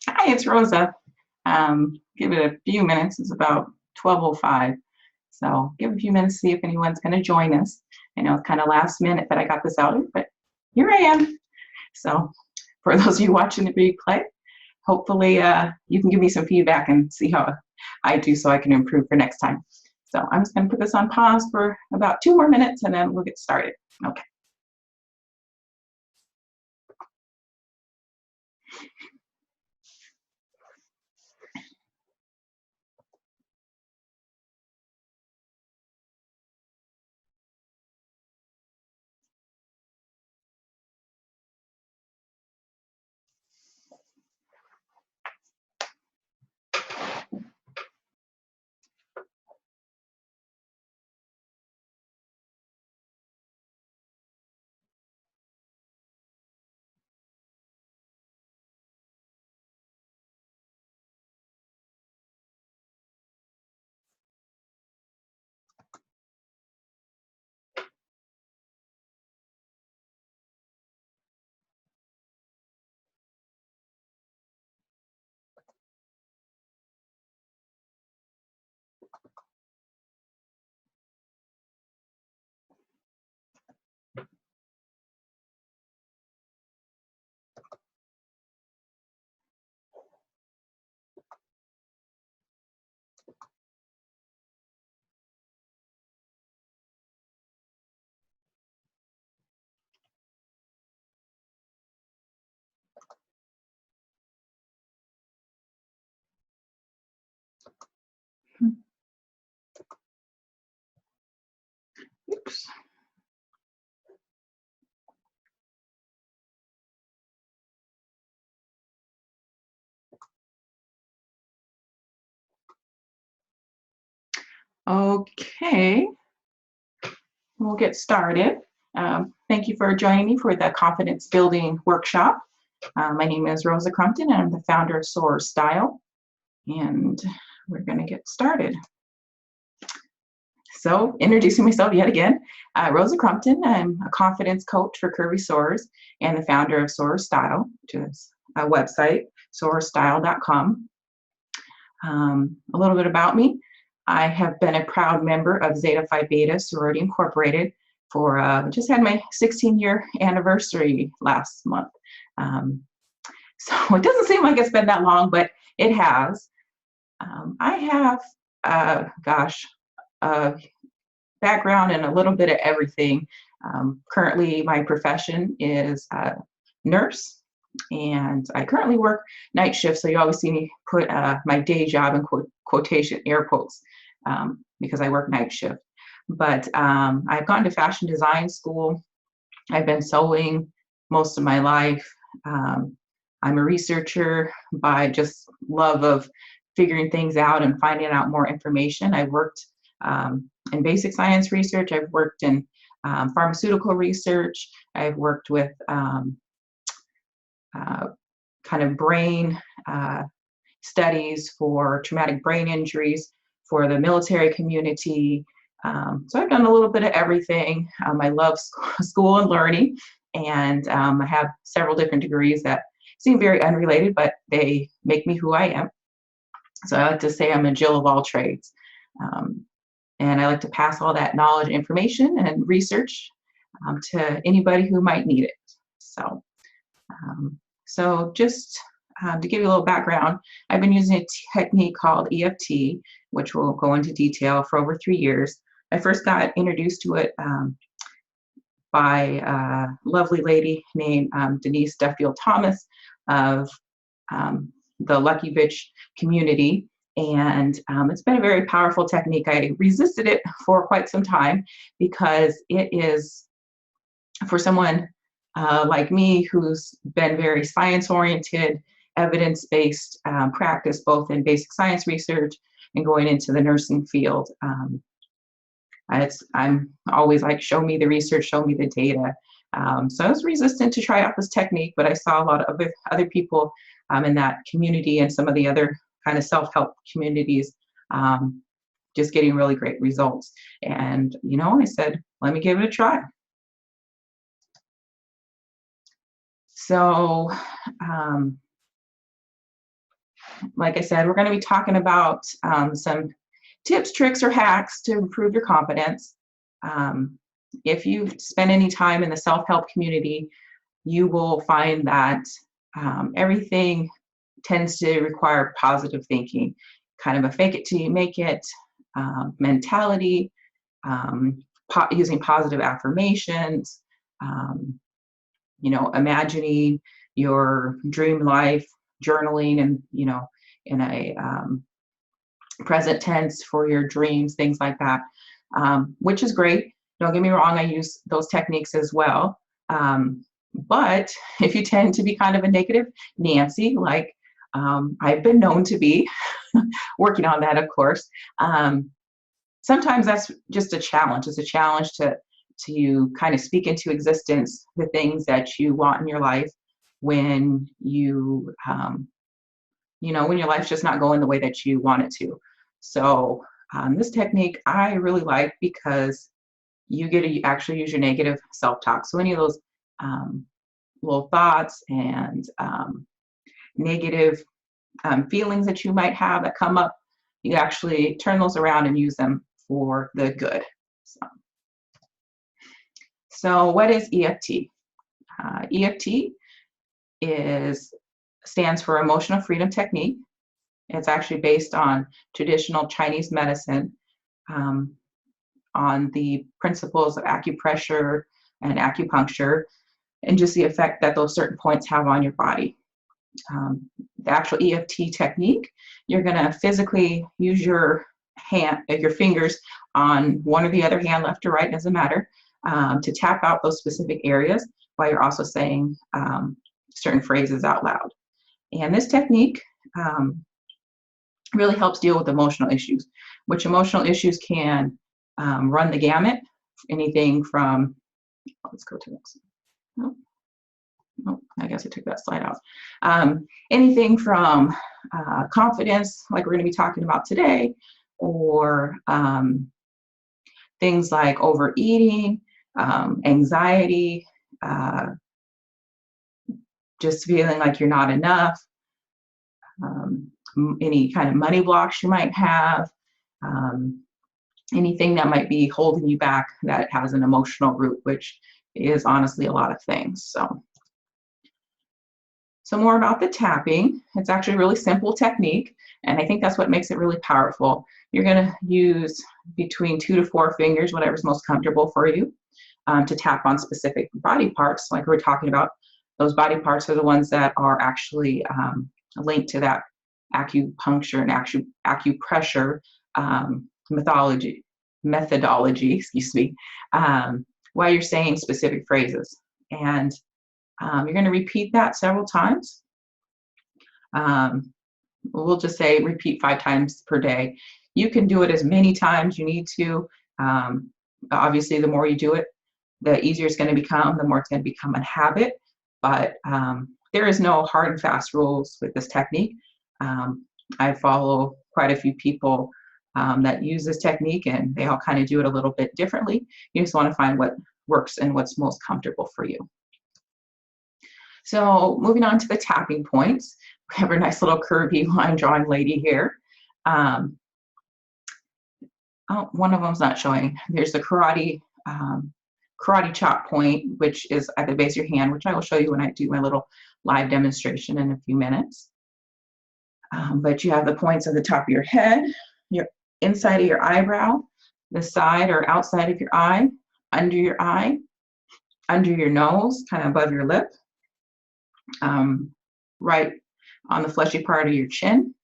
Hi, it's Rosa. Give it a few minutes. It's about 12:05. So give a few minutes to see if anyone's going to join us. I know it's kind of last minute that I got this out, but here I am. So for those of you watching the replay, hopefully you can give me some feedback and see how I do so I can improve for next time. So I'm just going to put this on pause for about 2 more minutes and then we'll get started. Okay. Oops. Okay, we'll get started. Thank you for joining me for the confidence building workshop. My name is Rosa Crumpton and I'm the founder of Soror Style, and we're going to get started. So introducing myself yet again, Rosa Crumpton. I'm a confidence coach for curvy sorors and the founder of Soror Style, which is a website, sororstyle.com. A little bit about me. I have been a proud member of Zeta Phi Beta Sorority Incorporated for just had my 16-year anniversary last month. So it doesn't seem like it's been that long, but it has. I have, a background in a little bit of everything. Currently, my profession is a nurse, and I currently work night shift, so you always see me put my day job in quotation air quotes because I work night shift. But I've gone to fashion design school. I've been sewing most of my life. I'm a researcher by just love of figuring things out and finding out more information. I've worked in basic science research. I've worked in pharmaceutical research. I've worked with kind of brain studies for traumatic brain injuries for the military community. So I've done a little bit of everything. I love school and learning, and I have several different degrees that seem very unrelated, but they make me who I am. So I like to say I'm a Jill of all trades. And I like to pass all that knowledge, information, and research to anybody who might need it. So just to give you a little background, I've been using a technique called EFT, which we'll go into detail, for over 3 years. I first got introduced to it by a lovely lady named Denise Duffield Thomas of the Lucky Bitch community. And it's been a very powerful technique. I resisted it for quite some time because it is, for someone like me who's been very science-oriented, evidence-based practice, both in basic science research and going into the nursing field. I'm always like, show me the research, show me the data. So I was resistant to try out this technique, but I saw a lot of other people in that community and some of the other kind of self-help communities just getting really great results. And, I said, let me give it a try. So like I said, we're going to be talking about some tips, tricks, or hacks to improve your confidence. Um, if you spend any time in the self-help community, you will find that everything tends to require positive thinking, kind of a fake it till you make it mentality, um, using positive affirmations, um, imagining your dream life, journaling, and in a present tense for your dreams, things like that, which is great. Don't get me wrong, I use those techniques as well. But if you tend to be kind of a negative Nancy, like I've been known to be, working on that, of course, sometimes that's just a challenge. It's a challenge to kind of speak into existence the things that you want in your life when when your life's just not going the way that you want it to. So this technique I really like because you get to actually use your negative self-talk. So any of those little thoughts and negative feelings that you might have that come up, you actually turn those around and use them for the good. So what is EFT? EFT stands for Emotional Freedom Technique. It's actually based on traditional Chinese medicine, on the principles of acupressure and acupuncture, and just the effect that those certain points have on your body. The actual EFT technique, you're going to physically use your fingers on one or the other hand, left or right, doesn't matter, to tap out those specific areas while you're also saying certain phrases out loud. And this technique really helps deal with emotional issues, which emotional issues can run the gamut. Anything from, let's go to the next one. Oh, I guess I took that slide out. Anything from confidence, like we're going to be talking about today, or things like overeating, anxiety, just feeling like you're not enough, any kind of money blocks you might have, anything that might be holding you back that has an emotional root, which is honestly a lot of things. So more about the tapping. It's actually a really simple technique, and I think that's what makes it really powerful. You're going to use between 2 to 4 fingers, whatever's most comfortable for you, to tap on specific body parts. Like we're talking about, those body parts are the ones that are actually linked to that acupuncture and acupressure methodology, excuse me, while you're saying specific phrases. And you're going to repeat that several times. We'll just say repeat 5 times per day. You can do it as many times you need to. Obviously, the more you do it, the easier it's going to become, the more it's going to become a habit. But there is no hard and fast rules with this technique. I follow quite a few people that use this technique, and they all kind of do it a little bit differently. You just want to find what works and what's most comfortable for you. So moving on to the tapping points, we have a nice little curvy line drawing lady here. One of them's not showing. There's the karate chop point, which is at the base of your hand, which I will show you when I do my little live demonstration in a few minutes. But you have the points at the top of your head, your inside of your eyebrow, the side or outside of your eye, under your nose, kind of above your lip, right on the fleshy part of your chin,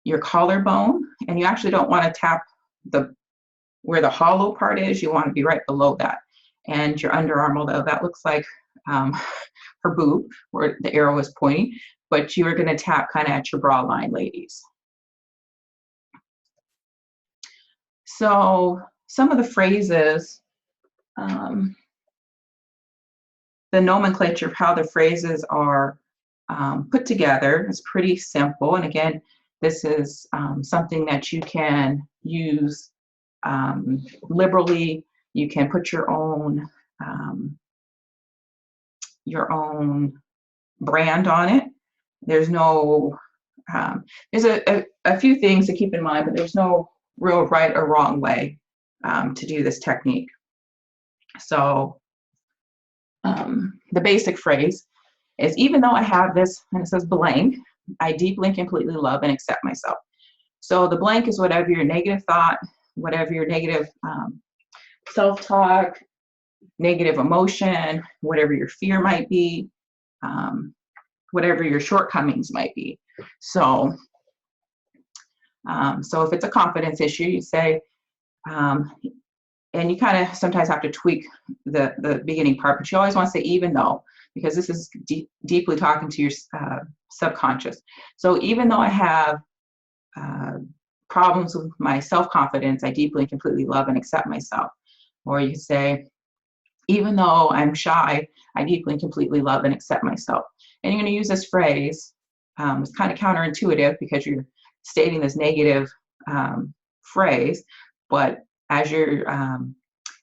your collarbone, and you actually don't want to tap where the hollow part is. You want to be right below that, and your underarm, although that looks like her boob where the arrow is pointing, but you are going to tap kind of at your bra line, ladies. So some of the phrases, the nomenclature of how the phrases are put together is pretty simple. And again, this is something that you can use liberally. You can put your own brand on it. There's no There's a few things to keep in mind, but there's no real right or wrong way to do this technique. So the basic phrase is, even though I have this, and it says blank, I deeply and completely love and accept myself. So the blank is whatever your negative thought, whatever your negative self-talk, negative emotion, whatever your fear might be, whatever your shortcomings might be. So, so if it's a confidence issue, you say, and you kind of sometimes have to tweak the beginning part, but you always want to say even though, because this is deeply talking to your subconscious. So even though I have problems with my self-confidence, I deeply and completely love and accept myself. Or you say, even though I'm shy, I deeply and completely love and accept myself. And you're going to use this phrase. It's kind of counterintuitive because you're stating this negative phrase, but as you're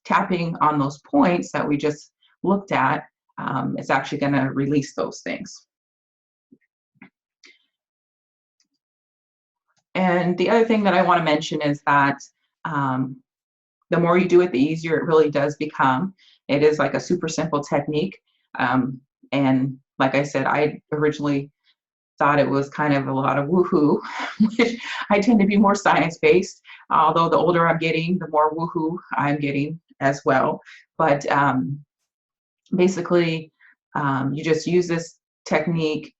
tapping on those points that we just looked at, it's actually going to release those things. And the other thing that I want to mention is that the more you do it, the easier it really does become. It is like a super simple technique. And like I said, I originally thought it was kind of a lot of woohoo, which I tend to be more science-based. Although the older I'm getting, the more woohoo I'm getting as well. But basically, you just use this technique.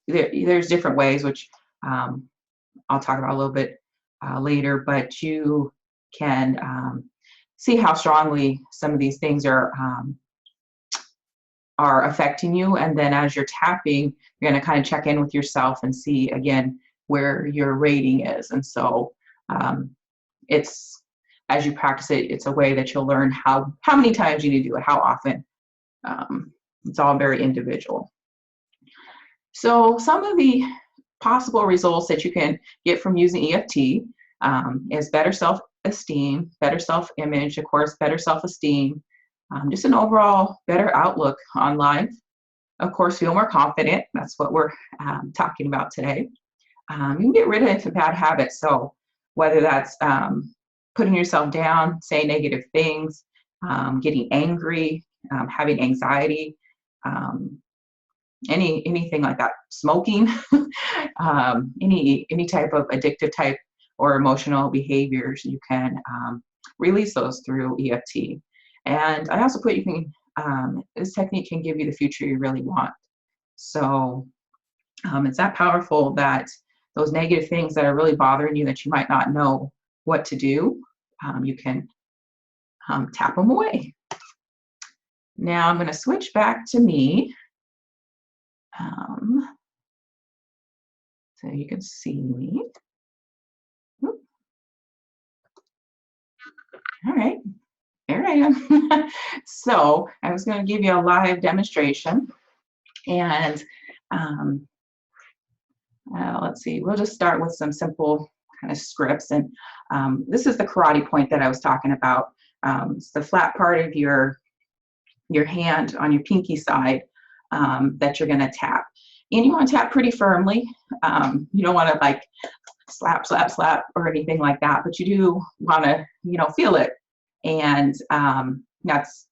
There's different ways, which I'll talk about a little bit later, but you can see how strongly some of these things are affecting you. And then as you're tapping, you're going to kind of check in with yourself and see again where your rating is. And so it's, as you practice it, it's a way that you'll learn how many times you need to do it, how often. It's all very individual. So some of the possible results that you can get from using EFT is better self-esteem, better self-image, of course, better self-esteem, just an overall better outlook on life. Of course, feel more confident. That's what we're talking about today. You can get rid of bad habits. So whether that's putting yourself down, saying negative things, getting angry, having anxiety, anything like that, smoking, any type of addictive type or emotional behaviors, you can release those through EFT. And I also put this technique can give you the future you really want. So it's that powerful that those negative things that are really bothering you that you might not know what to do, you can tap them away. Now I'm going to switch back to me. So you can see me. Oop. All right, there I am. So I was going to give you a live demonstration, and let's see, we'll just start with some simple kind of scripts. And this is the karate point that I was talking about. It's the flat part of your hand on your pinky side that you're going to tap. And you want to tap pretty firmly. You don't want to like slap, slap, slap or anything like that, but you do want to, feel it. And that's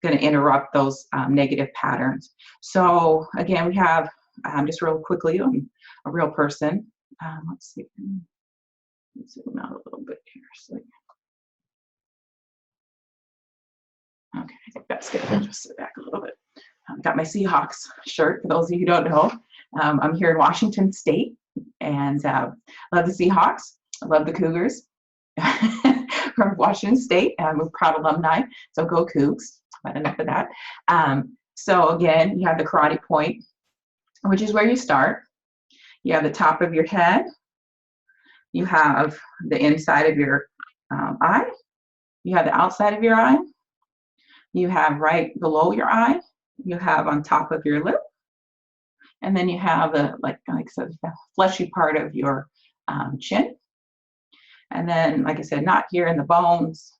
going to interrupt those negative patterns. So again, we have, just real quickly, a real person. Let's see. Let's zoom out a little bit here. So, okay, I think that's good. I'll just sit back a little bit. Got my Seahawks shirt, for those of you who don't know. I'm here in Washington State, and love the Seahawks. I love the Cougars from Washington State. I'm a proud alumni, so go Cougs. But enough of that. So again, you have the karate point, which is where you start. You have the top of your head. You have the inside of your eye. You have the outside of your eye. You have right below your eye. You have on top of your lip. And then you have the, like I said, the fleshy part of your chin. And then, like I said, not here in the bones.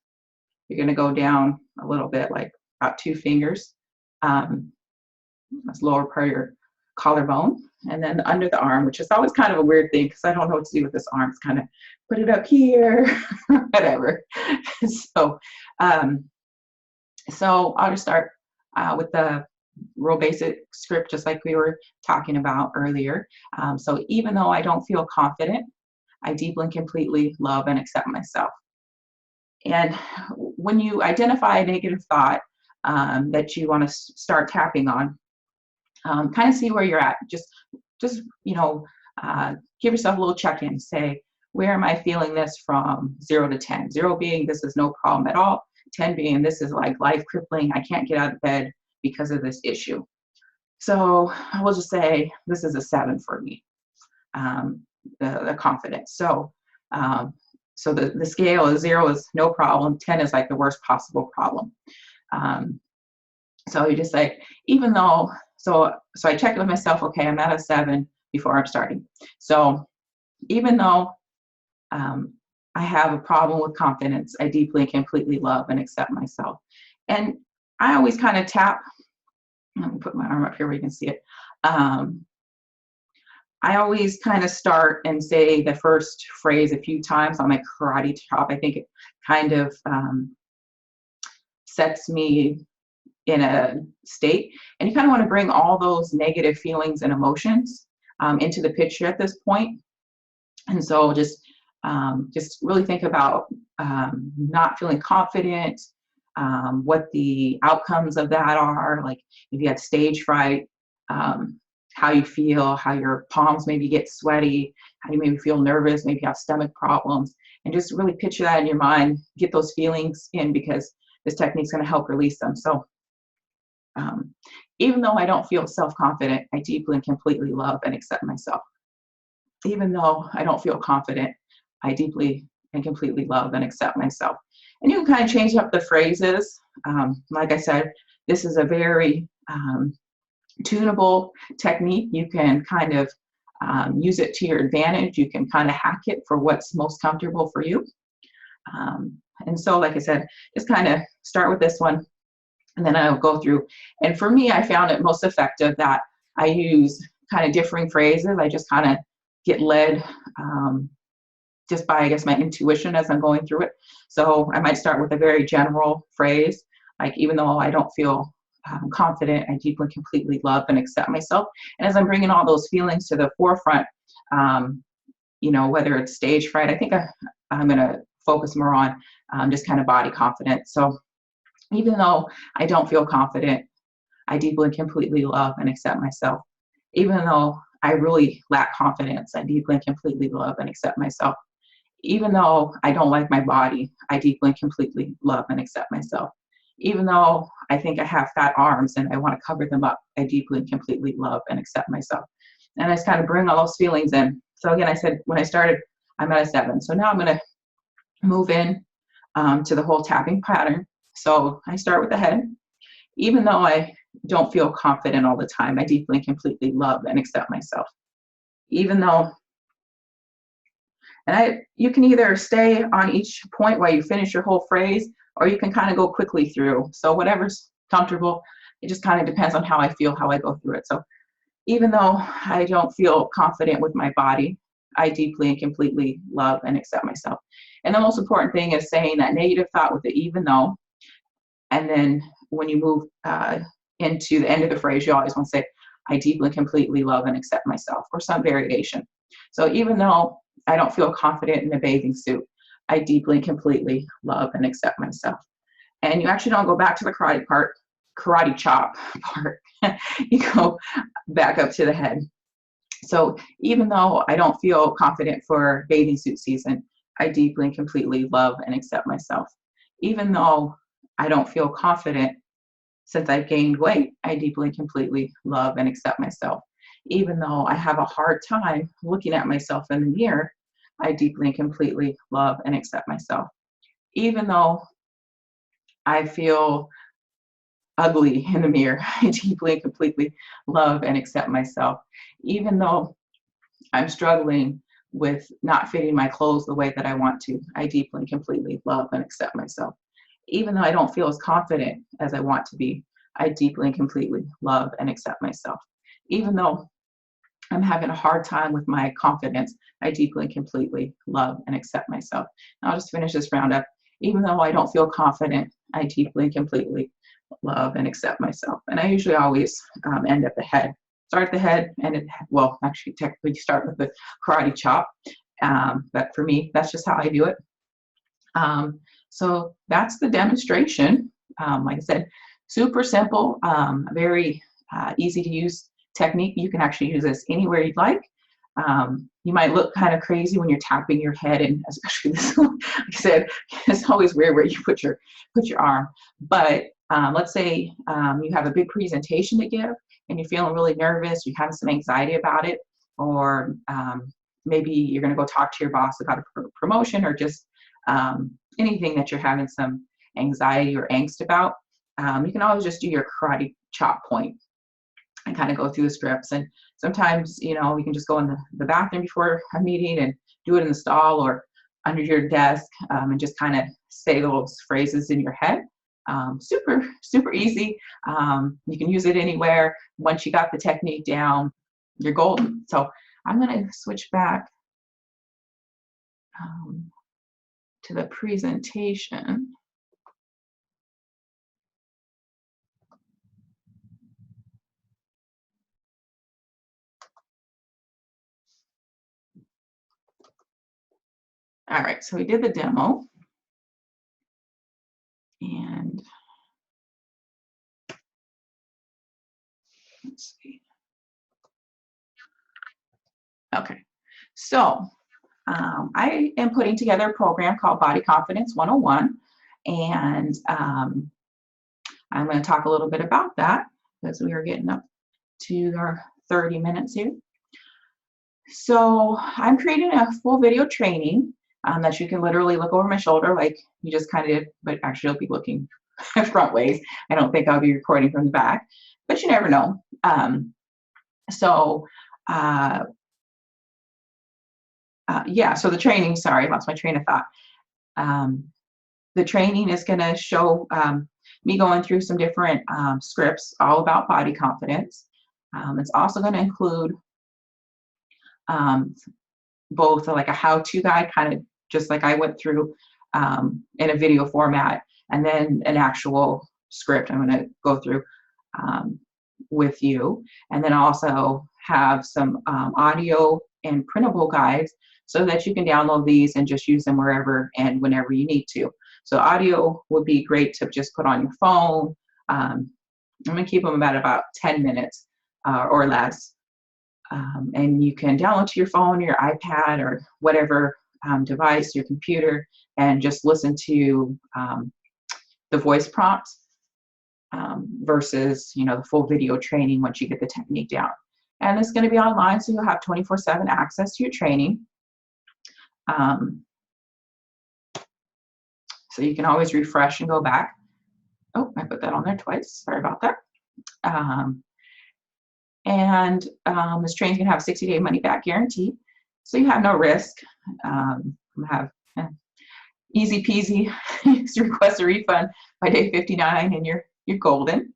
You're going to go down a little bit, like about 2 fingers. That's lower part of your collarbone, and then under the arm, which is always kind of a weird thing because I don't know what to do with this arm. It's kind of put it up here, whatever. So, so I'll just start with the real basic script, just like we were talking about earlier. So even though I don't feel confident, I deeply and completely love and accept myself. And when you identify a negative thought that you want to start tapping on, kind of see where you're at. Just give yourself a little check-in. Say, where am I feeling this from 0 to 10? 0 being this is no problem at all. 10 being this is like life crippling. I can't get out of bed because of this issue. So I will just say this is a 7 for me. The confidence. So so the scale is 0 is no problem. 10 is like the worst possible problem. So you just say, even though, so I check with myself, okay, I'm at a 7 before I'm starting. So even though I have a problem with confidence, I deeply and completely love and accept myself. And I always kind of tap, let me put my arm up here where you can see it. I always kind of start and say the first phrase a few times on my karate chop. I think it kind of sets me in a state. And you kind of want to bring all those negative feelings and emotions into the picture at this point. And so just really think about not feeling confident, what the outcomes of that are, like if you had stage fright, how you feel, how your palms maybe get sweaty, how you maybe feel nervous, maybe you have stomach problems, and just really picture that in your mind, get those feelings in, because this technique is going to help release them. So even though I don't feel self-confident, I deeply and completely love and accept myself. Even though I don't feel confident, I deeply and completely love and accept myself. And you can kind of change up the phrases. Like I said, this is a very tunable technique. You can kind of use it to your advantage. You can kind of hack it for what's most comfortable for you. And so, like I said, just kind of start with this one, and then I'll go through. And for me, I found it most effective that I use kind of differing phrases. I just kind of get led just by, I guess, my intuition as I'm going through it. So I might start with a very general phrase, like, even though I don't feel confident, I deeply and completely love and accept myself. And as I'm bringing all those feelings to the forefront, whether it's stage fright, I think I'm going to focus more on just kind of body confidence. So even though I don't feel confident, I deeply and completely love and accept myself. Even though I really lack confidence, I deeply and completely love and accept myself. Even though I don't like my body, I deeply and completely love and accept myself. Even though I think I have fat arms and I want to cover them up, I deeply and completely love and accept myself. And I just kind of bring all those feelings in. So again, I said when I started, I'm at a 7. So now I'm going to move in to the whole tapping pattern. So I start with the head. Even though I don't feel confident all the time, I deeply and completely love and accept myself. Even though, you can either stay on each point while you finish your whole phrase, or you can kind of go quickly through. So whatever's comfortable, it just kind of depends on how I feel, how I go through it. So even though I don't feel confident with my body, I deeply and completely love and accept myself. And the most important thing is saying that negative thought with the even though. And then when you move into the end of the phrase, you always want to say, I deeply and completely love and accept myself, or some variation. So even though I don't feel confident in a bathing suit, I deeply and completely love and accept myself. And you actually don't go back to the karate chop part. You go back up to the head. So even though I don't feel confident for bathing suit season, I deeply and completely love and accept myself. Even though I don't feel confident since I've gained weight, I deeply and completely love and accept myself. Even though I have a hard time looking at myself in the mirror, I deeply and completely love and accept myself. Even though I feel ugly in the mirror, I deeply and completely love and accept myself. Even though I'm struggling with not fitting my clothes the way that I want to, I deeply and completely love and accept myself. Even though I don't feel as confident as I want to be, I deeply and completely love and accept myself. even though I'm having a hard time with my confidence, I deeply and completely love and accept myself. And I'll just finish this roundup. Even though I don't feel confident, I deeply and completely love and accept myself. And I usually always end at the head. Start at the head, and well, actually, technically start with the karate chop. But for me, that's just how I do it. So that's the demonstration. Like I said, super simple, very easy to use technique. You can actually use this anywhere you'd like. You might look kind of crazy when you're tapping your head, and especially this, like I said, it's always weird where you put your arm. But let's say you have a big presentation to give, and you're feeling really nervous, you have some anxiety about it, or maybe you're going to go talk to your boss about a promotion, or just anything that you're having some anxiety or angst about. You can always just do your karate chop point and kind of go through the scripts. And sometimes, you know, you can just go in the bathroom before a meeting and do it in the stall or under your desk, and just kind of say those phrases in your head. Super, super easy. You can use it anywhere. Once you got the technique down, you're golden. So I'm going to switch back to the presentation. All right, so we did the demo. And let's see. Okay, so I am putting together a program called Body Confidence 101, and I'm going to talk a little bit about that because we are getting up to our 30 minutes here. So I'm creating a full video training that you can literally look over my shoulder like you just kind of did, but actually I'll be looking front ways. I don't think I'll be recording from the back, but you never know. Yeah, so the training, sorry, I lost my train of thought. The training is going to show me going through some different scripts all about body confidence. It's also going to include both like a how-to guide, kind of just like I went through in a video format, and then an actual script I'm going to go through with you. And then also have some audio and printable guides so that you can download these and just use them wherever and whenever you need to. So audio would be great to just put on your phone. I'm going to keep them about 10 minutes or less. And you can download to your phone, your iPad, or whatever device, your computer, and just listen to the voice prompts versus, you know, the full video training once you get the technique down. And it's going to be online, so you'll have 24/7 access to your training. So you can always refresh and go back. Oh, I put that on there twice. Sorry about that. This training's going to have a 60-day money-back guarantee, so you have no risk. Have easy peasy. Just request a refund by day 59, and you're golden.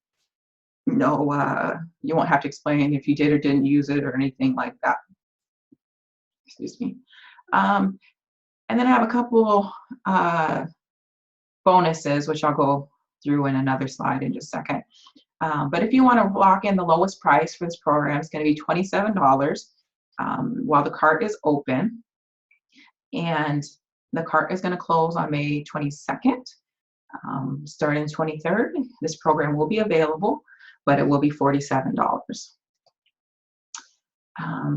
No, you won't have to explain if you did or didn't use it or anything like that. Excuse me. And then I have a couple bonuses, which I'll go through in another slide in just a second. But if you want to lock in the lowest price for this program, it's going to be $27 while the cart is open. And the cart is going to close on May 22nd. Starting 23rd, this program will be available, but it will be $47.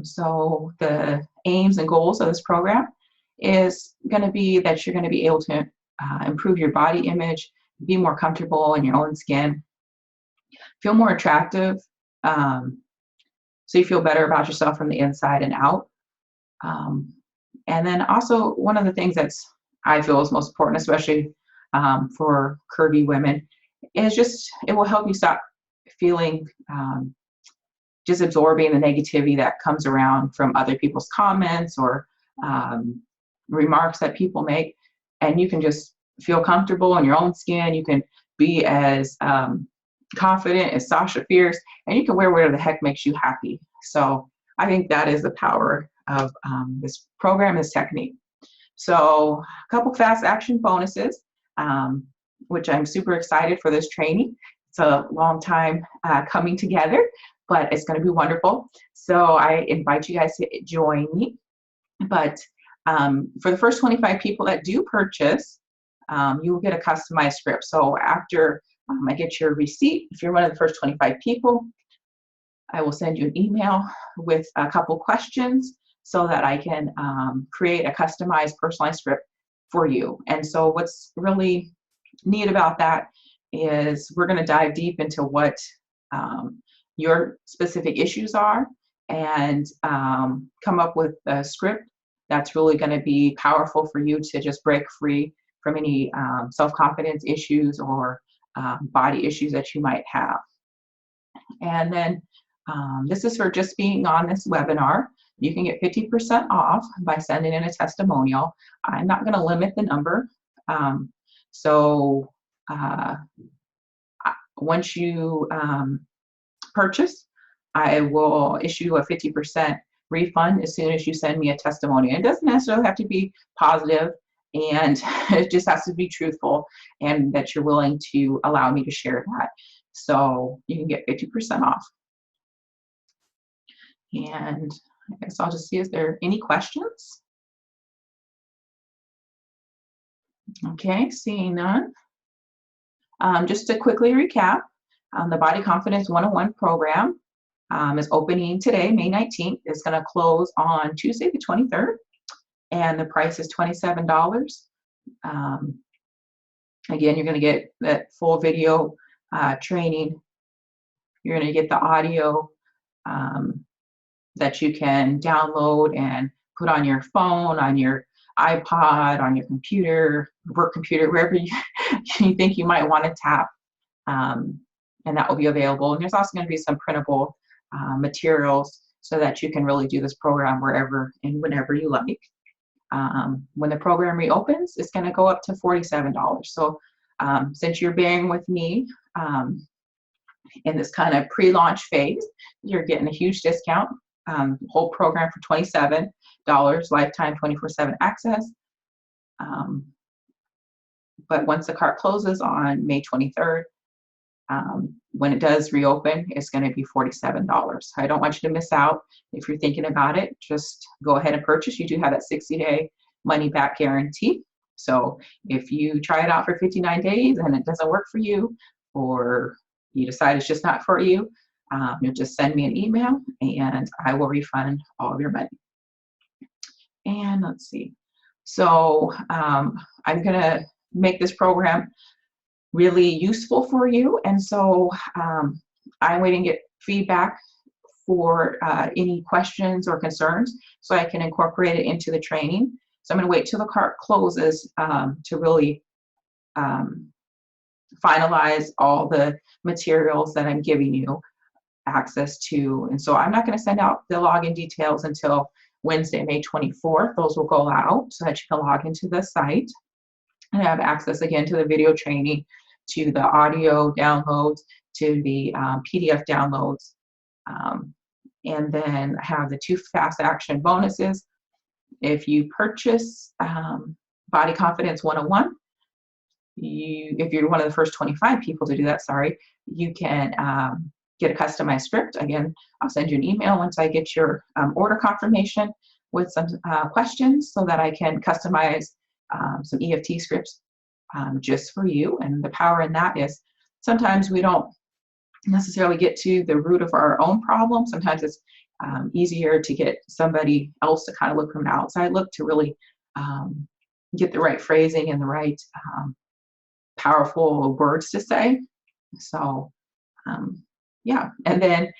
So the aims and goals of this program is going to be that you're going to be able to improve your body image, be more comfortable in your own skin, feel more attractive, so you feel better about yourself from the inside and out. And then also one of the things that's I feel is most important, especially for curvy women, is just it will help you stop feeling just absorbing the negativity that comes around from other people's comments or remarks that people make, and you can just feel comfortable in your own skin. You can be as confident as Sasha Fierce, and you can wear whatever the heck makes you happy. So I think that is the power of this program, this technique. So a couple fast action bonuses, which I'm super excited for this training. It's a long time coming together, but it's going to be wonderful. So I invite you guys to join me. But for the first 25 people that do purchase, you will get a customized script. So after I get your receipt, if you're one of the first 25 people, I will send you an email with a couple questions so that I can create a customized, personalized script for you. And so what's really neat about that is we're going to dive deep into what your specific issues are and come up with a script that's really going to be powerful for you to just break free from any self-confidence issues or body issues that you might have. And then this is for just being on this webinar. You can get 50% off by sending in a testimonial. I'm not going to limit the number. Once you purchase, I will issue a 50% refund as soon as you send me a testimonial. It doesn't necessarily have to be positive, and it just has to be truthful and that you're willing to allow me to share that. So you can get 50% off. And I guess I'll just see, is there any questions? Okay, seeing none. Just to quickly recap, the Body Confidence 101 program is opening today, May 19th. It's going to close on Tuesday, the 23rd, and the price is $27. Again, you're going to get that full video training. You're going to get the audio that you can download and put on your phone, on your iPod, on your computer, work computer, wherever you think you might want to tap. And that will be available. And there's also going to be some printable materials so that you can really do this program wherever and whenever you like. When the program reopens, it's going to go up to $47. So since you're bearing with me in this kind of pre-launch phase, you're getting a huge discount. Whole program for $27, lifetime 24/7 access. But once the cart closes on May 23rd, when it does reopen, it's going to be $47. I don't want you to miss out. If you're thinking about it, just go ahead and purchase. You do have that 60-day money-back guarantee. So if you try it out for 59 days and it doesn't work for you, or you decide it's just not for you, you'll just send me an email and I will refund all of your money. And let's see. So I'm going to make this program really useful for you. And so I'm waiting to get feedback for any questions or concerns so I can incorporate it into the training. So I'm going to wait till the cart closes to really finalize all the materials that I'm giving you access to. And so I'm not going to send out the login details until Wednesday, May 24th. Those will go out so that you can log into the site and have access again to the video training, to the audio downloads, to the PDF downloads. And then have the 2 fast action bonuses. If you purchase Body Confidence 101, if you're one of the first 25 people to do that, you can get a customized script. Again, I'll send you an email once I get your order confirmation with some questions so that I can customize some EFT scripts just for you. And the power in that is sometimes we don't necessarily get to the root of our own problem. Sometimes it's easier to get somebody else to kind of look from an outside look to really get the right phrasing and the right powerful words to say. So yeah, and then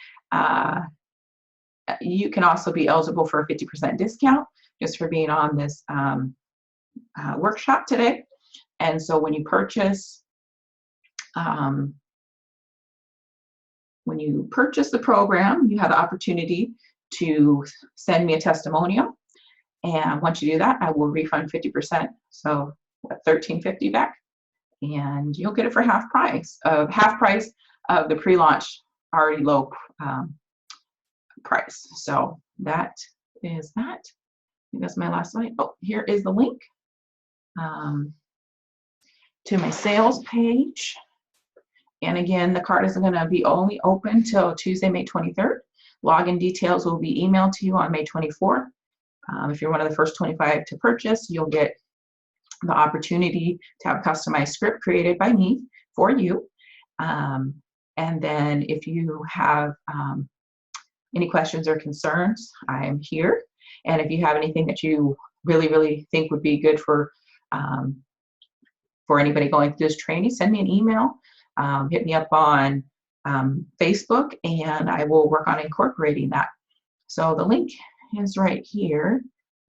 you can also be eligible for a 50% discount just for being on this workshop today. And so when you purchase the program, you have the opportunity to send me a testimonial. And once you do that, I will refund 50%. So $13.50 back. And you'll get it for half price of the pre-launch already low price. So that is that. I think that's my last slide. Oh, here is the link to my sales page. And again, the card is going to be only open till Tuesday, May 23rd. Login details will be emailed to you on May 24th. If you're one of the first 25 to purchase, you'll get the opportunity to have a customized script created by me for you. And then if you have any questions or concerns, I am here. And if you have anything that you really think would be good for anybody going through this training, send me an email, hit me up on Facebook, and I will work on incorporating that. So the link is right here.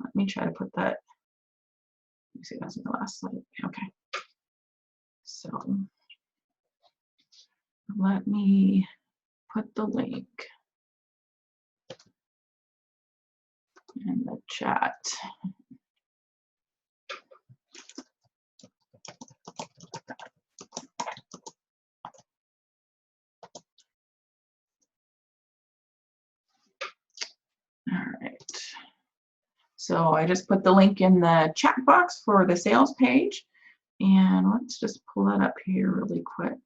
Let me try to put that. Let me see, that's the last slide. Okay. So let me put the link in the chat. All right. So I just put the link in the chat box for the sales page. And let's just pull that up here really quick.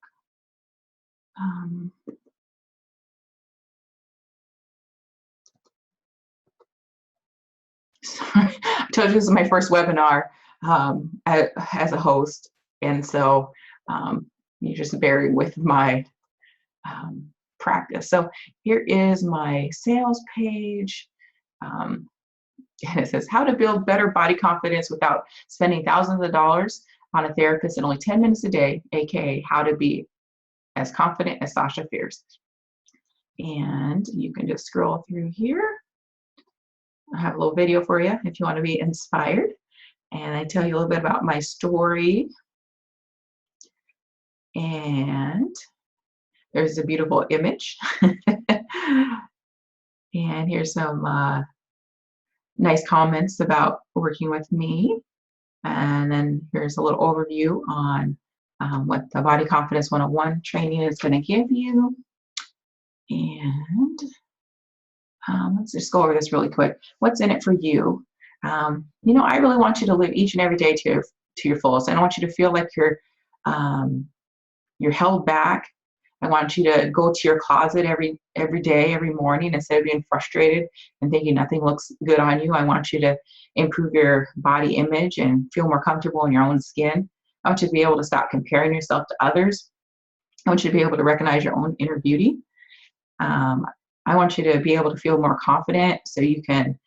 Sorry, I told you this is my first webinar as a host. And so you just bear with my practice. So here is my sales page. And it says how to build better body confidence without spending thousands of dollars on a therapist in only 10 minutes a day, aka how to be as confident as Sasha Fierce. And you can just scroll through here. I have a little video for you if you want to be inspired. And I tell you a little bit about my story. And there's a beautiful image. And here's some nice comments about working with me. And then here's a little overview on what the Body Confidence 101 training is going to give you. And let's just go over this really quick. What's in it for you? You know, I really want you to live each and every day to your fullest. I don't want you to feel like you're held back. I want you to go to your closet every day, every morning, instead of being frustrated and thinking nothing looks good on you. I want you to improve your body image and feel more comfortable in your own skin. I want you to be able to stop comparing yourself to others. I want you to be able to recognize your own inner beauty. I want you to be able to feel more confident so you can,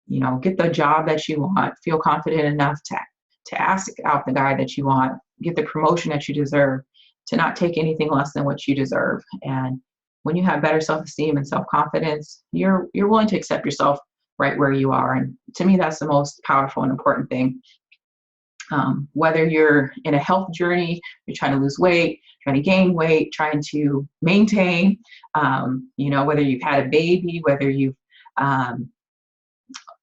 you know, get the job that you want, feel confident enough to ask out the guy that you want, get the promotion that you deserve, to not take anything less than what you deserve. And when you have better self-esteem and self-confidence, you're willing to accept yourself right where you are. And to me, that's the most powerful and important thing. Whether you're in a health journey, you're trying to lose weight, trying to gain weight, trying to maintain, you know, whether you've had a baby, whether you've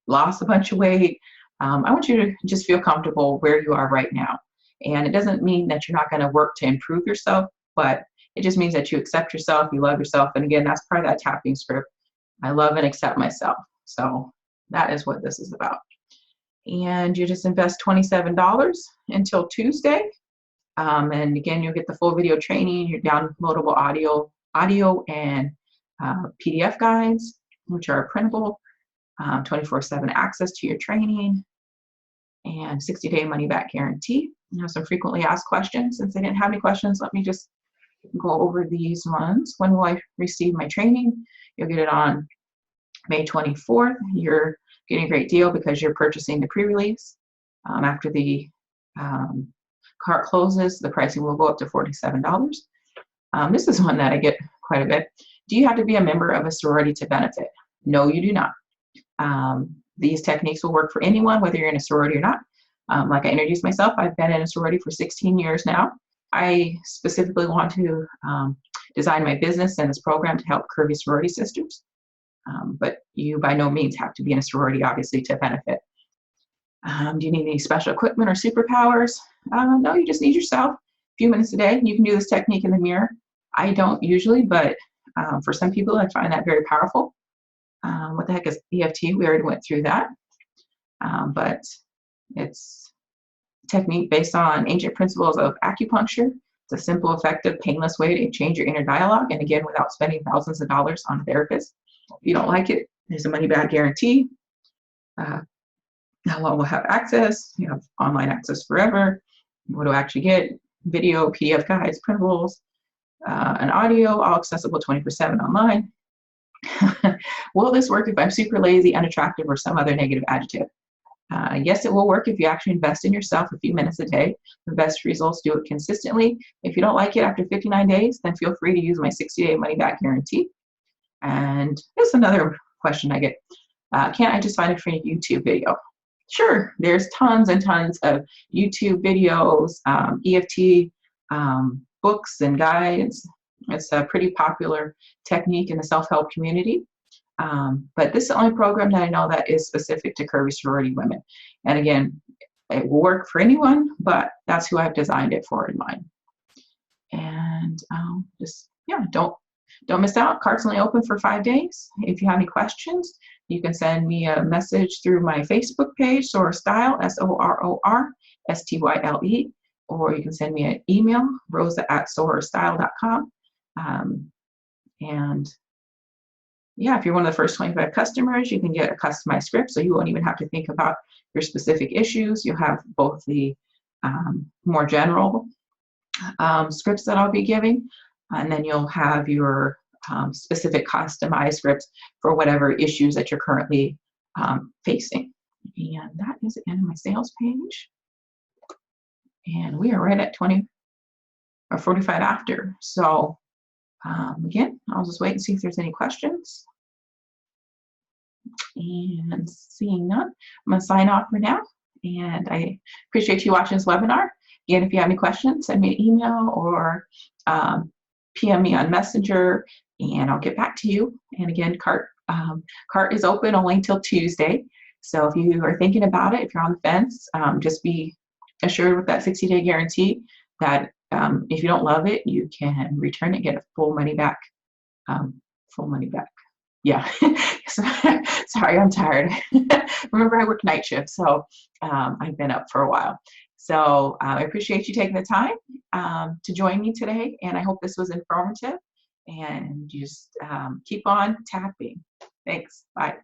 lost a bunch of weight, I want you to just feel comfortable where you are right now. And it doesn't mean that you're not going to work to improve yourself, but it just means that you accept yourself, you love yourself. And again, that's part of that tapping script. I love and accept myself. So that is what this is about. And you just invest $27 until Tuesday. And again, you'll get the full video training, your downloadable audio and PDF guides, which are printable, 24/7 access to your training, and 60-day money-back guarantee. You have some frequently asked questions. Since I didn't have any questions, let me just go over these ones. When will I receive my training? You'll get it on May 24th. You're getting a great deal because you're purchasing the pre-release. After the cart closes, the pricing will go up to $47. This is one that I get quite a bit. Do you have to be a member of a sorority to benefit? No, you do not. These techniques will work for anyone, whether you're in a sorority or not. Like I introduced myself, I've been in a sorority for 16 years now. I specifically want to design my business and this program to help curvy sorority sisters. But you by no means have to be in a sorority, obviously, to benefit. Do you need any special equipment or superpowers? No, you just need yourself. A few minutes a day. You can do this technique in the mirror. I don't usually, but for some people, I find that very powerful. What the heck is EFT? We already went through that, but it's a technique based on ancient principles of acupuncture. It's a simple, effective, painless way to change your inner dialogue, and again, without spending thousands of dollars on a therapist. If you don't like it, there's a money-back guarantee. How long we'll have access? You have online access forever. What do I actually get? Video, PDF guides, printables, and audio, all accessible 24/7 online. Will this work if I'm super lazy, unattractive, or some other negative adjective? Yes, it will work if you actually invest in yourself a few minutes a day. The best results, do it consistently. If you don't like it after 59 days, then feel free to use my 60-day money-back guarantee. And here's another question I get. Can't I just find a free YouTube video? Sure, there's tons and tons of YouTube videos, EFT books and guides. It's a pretty popular technique in the self-help community. But this is the only program that I know that is specific to curvy sorority women. And again, it will work for anyone, but that's who I've designed it for in mind. And just, yeah, don't miss out. Cart's only open for 5 days. If you have any questions, you can send me a message through my Facebook page, Soror Style, SORORSTYLE, or you can send me an email, rosa@sororstyle.com. And yeah, if you're one of the first 25 customers, you can get a customized script, so you won't even have to think about your specific issues. You'll have both the more general scripts that I'll be giving, and then you'll have your specific customized scripts for whatever issues that you're currently facing. And that is the end of my sales page. And we are right at 20 or 45 after. So again, I'll just wait and see if there's any questions. And seeing none, I'm going to sign off for now. And I appreciate you watching this webinar. Again, if you have any questions, send me an email or PM me on Messenger, and I'll get back to you. And again, cart is open only until Tuesday. So if you are thinking about it, if you're on the fence, just be assured with that 60-day guarantee that if you don't love it, you can return it, get a full money back. Full money back. Yeah. Sorry, I'm tired. Remember, I work night shift, so I've been up for a while. So I appreciate you taking the time to join me today, and I hope this was informative. And just keep on tapping. Thanks. Bye.